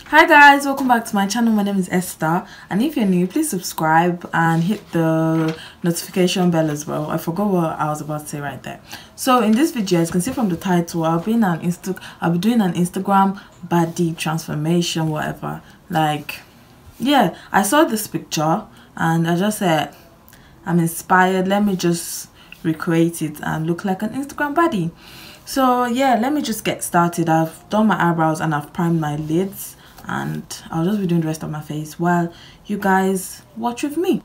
Hi guys, welcome back to my channel. My name is Esther, and if you're new, please subscribe and hit the notification bell as well. I forgot what I was about to say right there. So in this video, as you can see from the title, I'll be doing an Instagram baddie transformation, whatever. Like, yeah, I saw this picture and I just said, I'm inspired, let me just recreate it and look like an Instagram baddie. So yeah, let me just get started. I've done my eyebrows and I've primed my lids, and I'll just be doing the rest of my face while you guys watch with me.